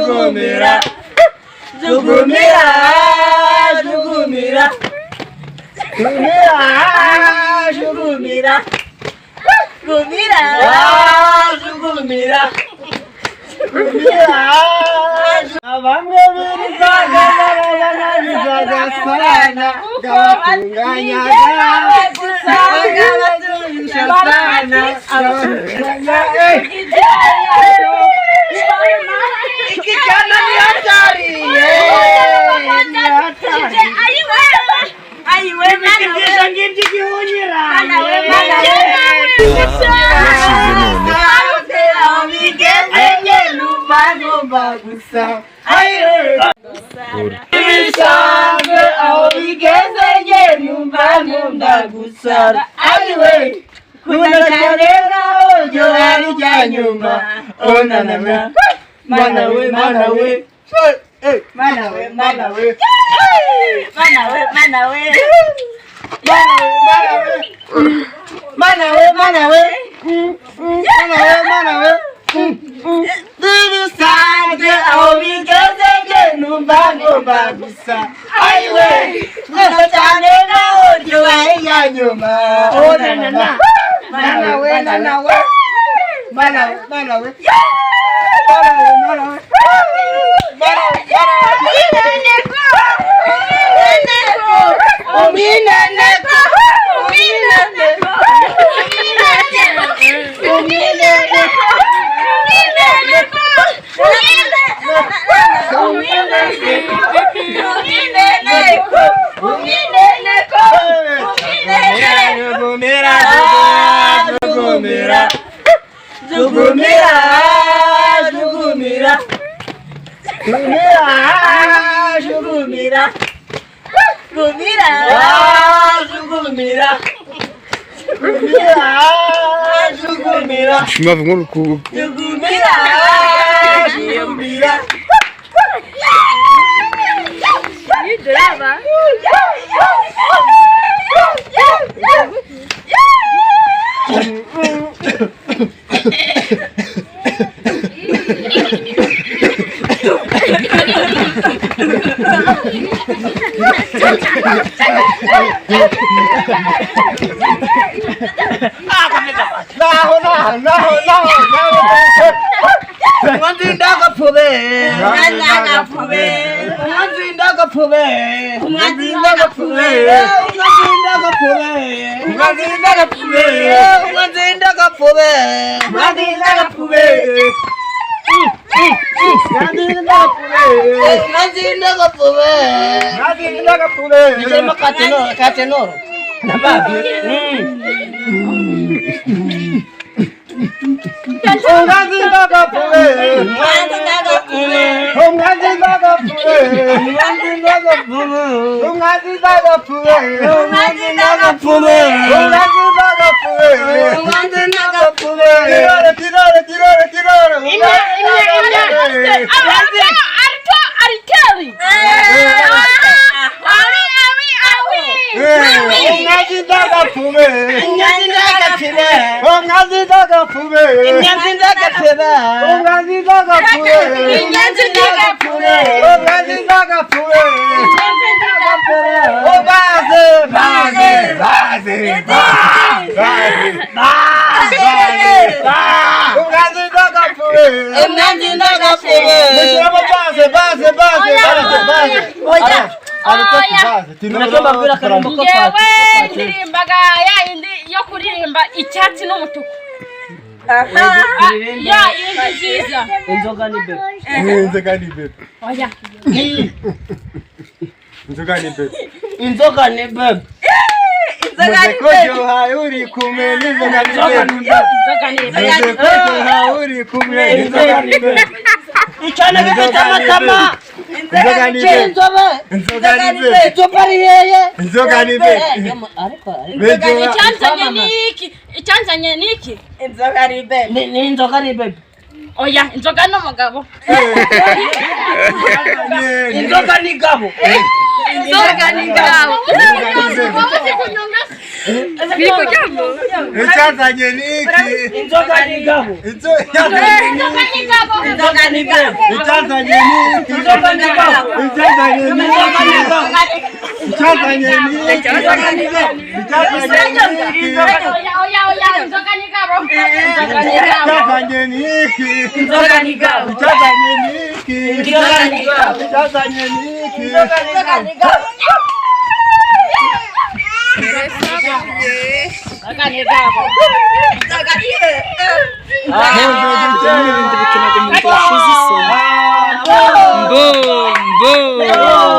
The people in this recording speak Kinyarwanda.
Jugumira, jugumira, jugumira, jugumira, jugumira, jugumira, jugumira, jugumira. Bamwe birizaga baraganizaga sana, gawatunganya gusaga batusha sana, ikijana ni hatari, ayiwe ikijana ngimji gihunyira, bagusa ibisanzwe aho bigeze nge numva nkunda gusara ayiwe kubona cyane naho ryo hari rya nyuma onanana mana we mana we mana we mana we mana we mana we mana we mana we mana we ibisanzwe aho bigeze nge numva ngomba gusa ayiwe kubona cyane naho ryo hari rya nyuma onanana mana we mana we mana we mana we Jugumira, jugumira, jugumira, jugumira, jugumira, jugumira, jugumira. Şuna vurur ku. Jugumira, jugumira. Umwanzindaga pube, umwanzindaga pube, umwanzindaga pube, umwanzindaga pube, umwanzindaga pube, umwanzindaga pube, umwanzindaga pube, umwanzindaga pube, umwanzindaga pube, umwanzindaga pube. Nisema katenoro, nababi. Umwanzindaga pube, umwanzindaga pube, umwanzindaga pube, umwanzindaga pube, umwanzindaga pube, umwanzindaga pube, umwanzindaga pube, umwanzindaga pube. Tirore. Ariteli. Umwanzindaga pube, umwanzindaga pube, umwanzindaga pube, umwanzindaga pube, umwanzindaga pube, umwanzindaga pube, umwanzindaga pube, umwanzindaga pube. Oh baze. Umwanzindaga pube, umwanzindaga pube. Baze. Oya. Ndirimbaga ya indi yo kuririmba icyatsi n'umutuku. Ya indi nziza. Inzoga ni bebe. Oya. Inzoga ni bebe. Inzoga ni bebe. Muzekojo hauri kumwe inzoga ni bebe. Muzekojo hauri kumwe inzoga ni bebe. Icyana gifite amatama. Inzoga ni bebe. Inzoga ni bebe. Inzoga ni bebe. Icyanzanye niki? Inzoga ni bebe. Ni inzoga ni bebe. Oya, inzoga n'umugabo. Inzoga ni gabo. Inzoga ni gabo. Icyazanye niki? Inzoga ni gabo. Inzoga ni gabo. Icyazanye niki? Icyazanye niki? Icyazanye Boom, boom.